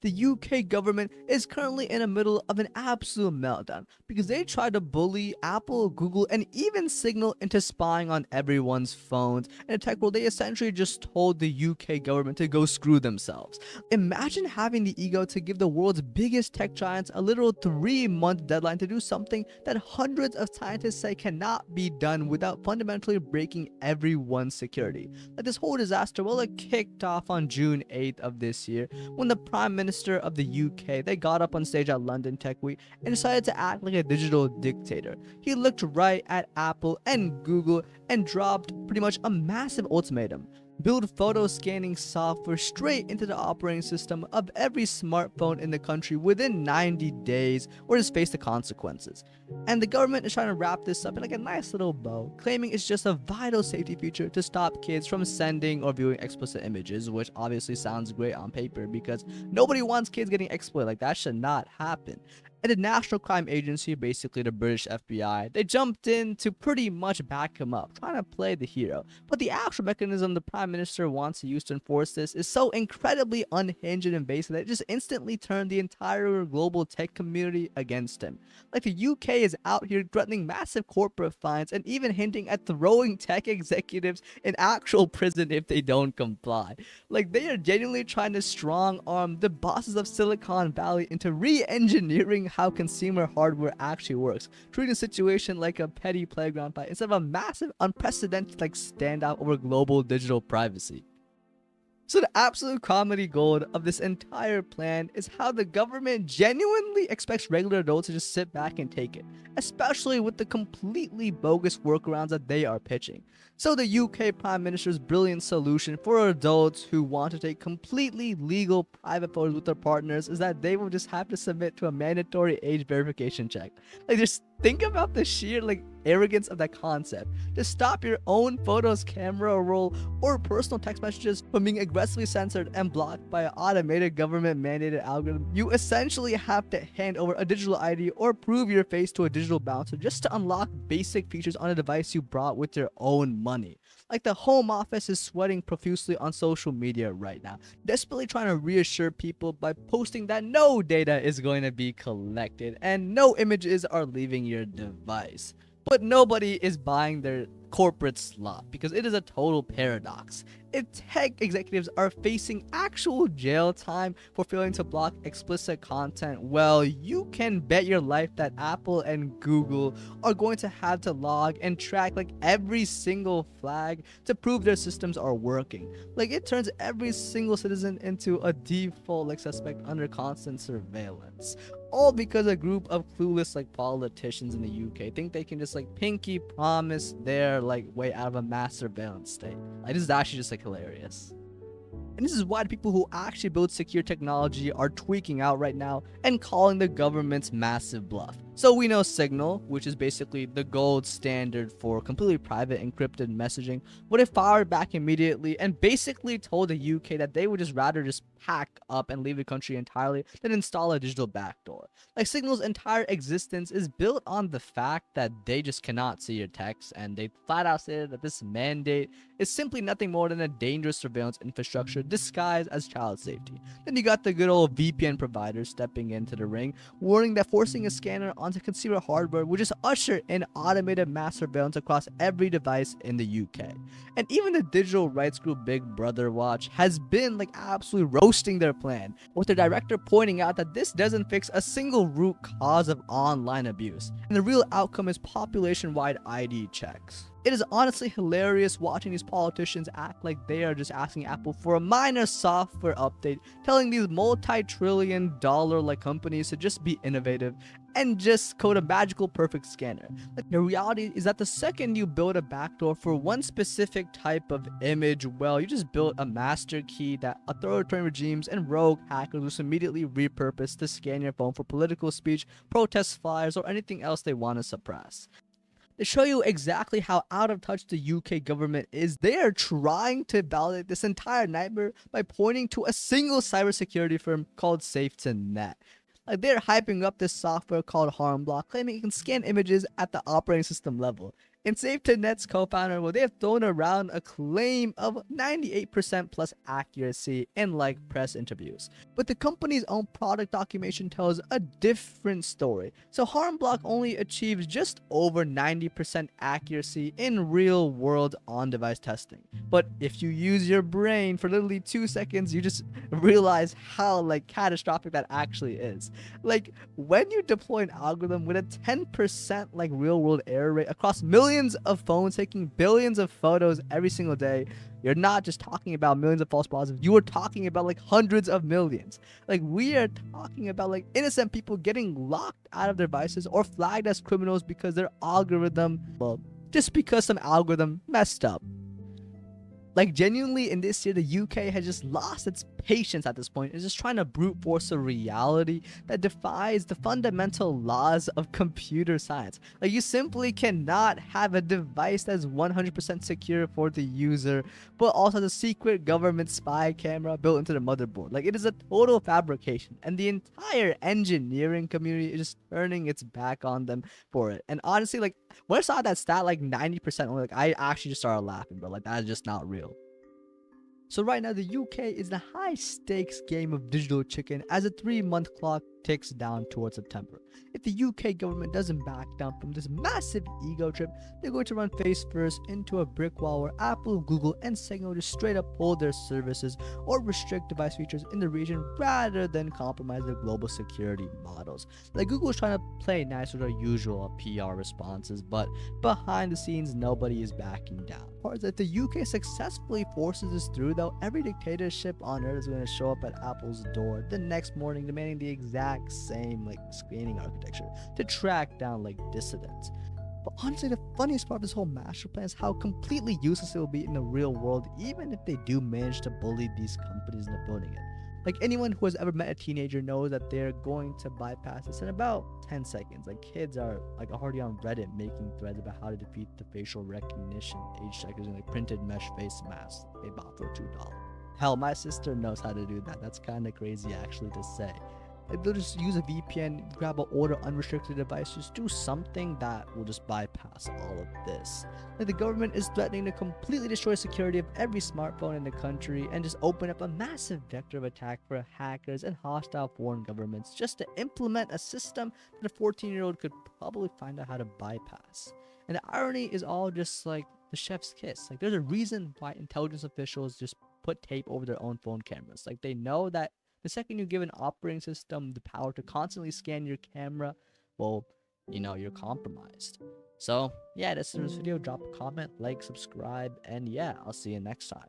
The UK government is currently in the middle of an absolute meltdown because they tried to bully Apple, Google, and even Signal into spying on everyone's phones. In a tech world, they essentially just told the UK government to go screw themselves. Imagine having the ego to give the world's biggest tech giants a literal 3-month deadline to do something that hundreds of scientists say cannot be done without fundamentally breaking everyone's security. Like this whole disaster, well, it kicked off on June 8th of this year when the Prime Minister of the UK, they got up on stage at London Tech Week and decided to act like a digital dictator. He looked right at Apple and Google and dropped pretty much a massive ultimatum. Build photo scanning software straight into the operating system of every smartphone in the country within 90 days or just face the consequences. And the government is trying to wrap this up in like a nice little bow, claiming it's just a vital safety feature to stop kids from sending or viewing explicit images, which obviously sounds great on paper because nobody wants kids getting exploited. Like that should not happen. And the National Crime Agency, basically the British FBI, they jumped in to pretty much back him up, trying to play the hero. But the actual mechanism the Prime Minister wants to use to enforce this is so incredibly unhinged and invasive that it just instantly turned the entire global tech community against him. Like the UK is out here threatening massive corporate fines and even hinting at throwing tech executives in actual prison if they don't comply. Like they are genuinely trying to strong arm the bosses of Silicon Valley into re-engineering how consumer hardware actually works, treating the situation like a petty playground fight instead of a massive, unprecedented standout over global digital privacy. So the absolute comedy gold of this entire plan is how the government genuinely expects regular adults to just sit back and take it, especially with the completely bogus workarounds that they are pitching. So the UK Prime Minister's brilliant solution for adults who want to take completely legal private photos with their partners is that they will just have to submit to a mandatory age verification check. Just think about the sheer arrogance of that concept. To stop your own photos, camera roll, or personal text messages from being aggressively censored and blocked by an automated government mandated algorithm, you essentially have to hand over a digital ID or prove your face to a digital bouncer just to unlock basic features on a device you brought with your own money. Like the Home Office is sweating profusely on social media right now, desperately trying to reassure people by posting that no data is going to be collected and no images are leaving your device. But nobody is buying their corporate slop because it is a total paradox. If tech executives are facing actual jail time for failing to block explicit content, well, you can bet your life that Apple and Google are going to have to log and track every single flag to prove their systems are working. It turns every single citizen into a default suspect under constant surveillance. All because a group of clueless politicians in the UK think they can just pinky promise their way out of a mass surveillance state. This is actually just hilarious. And this is why the people who actually build secure technology are tweaking out right now and calling the government's massive bluff. So we know Signal, which is basically the gold standard for completely private encrypted messaging, would have fired back immediately and basically told the UK that they would just rather just pack up and leave the country entirely than install a digital backdoor. Signal's entire existence is built on the fact that they just cannot see your text, and they flat out stated that this mandate is simply nothing more than a dangerous surveillance infrastructure disguised as child safety. Then you got the good old VPN providers stepping into the ring, warning that forcing a scanner onto consumer hardware would just usher in automated mass surveillance across every device in the UK. And even the digital rights group Big Brother Watch has been absolutely roasting their plan, with their director pointing out that this doesn't fix a single root cause of online abuse, and the real outcome is population-wide ID checks. It is honestly hilarious watching these politicians act like they are just asking Apple for a minor software update, telling these multi-trillion dollar companies to just be innovative and just code a magical perfect scanner. The reality is that the second you build a backdoor for one specific type of image, well, you just built a master key that authoritarian regimes and rogue hackers will immediately repurpose to scan your phone for political speech, protest flyers, or anything else they want to suppress. To show you exactly how out of touch the UK government is, they are trying to validate this entire nightmare by pointing to a single cybersecurity firm called SafeToNet. They're hyping up this software called HarmBlock, claiming it can scan images at the operating system level. And SafeToNet's co-founder, well, they have thrown around a claim of 98% plus accuracy in like press interviews. But the company's own product documentation tells a different story. So HarmBlock only achieves just over 90% accuracy in real-world on-device testing. But if you use your brain for literally 2 seconds, you just realize how like catastrophic that actually is. Like when you deploy an algorithm with a 10% like real-world error rate across millions of phones taking billions of photos every single day, you're not just talking about millions of false positives, you are talking about like hundreds of millions. Like we are talking about like innocent people getting locked out of their devices or flagged as criminals because their algorithm, well, just because some algorithm messed up. Like genuinely in this year, the UK has just lost its patience at this point. It's just trying to brute force a reality that defies the fundamental laws of computer science. Like you simply cannot have a device that's 100% secure for the user, but also has a secret government spy camera built into the motherboard. Like it is a total fabrication, and the entire engineering community is just turning its back on them for it. And honestly, like when I saw that stat, like 90% only, like I actually just started laughing, bro. Like that is just not real. So right now, the UK is the high-stakes game of digital chicken as a 3-month clock ticks down towards September. If the UK government doesn't back down from this massive ego trip, they're going to run face first into a brick wall where Apple, Google, and Signal just straight up pull their services or restrict device features in the region rather than compromise their global security models. Like Google is trying to play nice with our usual PR responses, but behind the scenes, nobody is backing down. Part that the UK successfully forces this through, though, every dictatorship on earth is going to show up at Apple's door the next morning demanding the exact same like screening architecture to track down like dissidents. But honestly, the funniest part of this whole master plan is how completely useless it will be in the real world, even if they do manage to bully these companies into building it. Like anyone who has ever met a teenager knows that they're going to bypass this in about 10 seconds. Like kids are like already on Reddit making threads about how to defeat the facial recognition age checkers using like printed mesh face masks they bought for $2. Hell, my sister knows how to do that. That's kind of crazy actually to say. Like they'll just use a VPN, grab an older unrestricted device, just do something that will just bypass all of this. Like the government is threatening to completely destroy security of every smartphone in the country and just open up a massive vector of attack for hackers and hostile foreign governments just to implement a system that a 14-year-old could probably find out how to bypass. And the irony is all just like the chef's kiss. Like there's a reason why intelligence officials just put tape over their own phone cameras. Like they know that the second you give an operating system the power to constantly scan your camera, well, you know, you're compromised. So, yeah, that's it for this video. Drop a comment, like, subscribe, and yeah, I'll see you next time.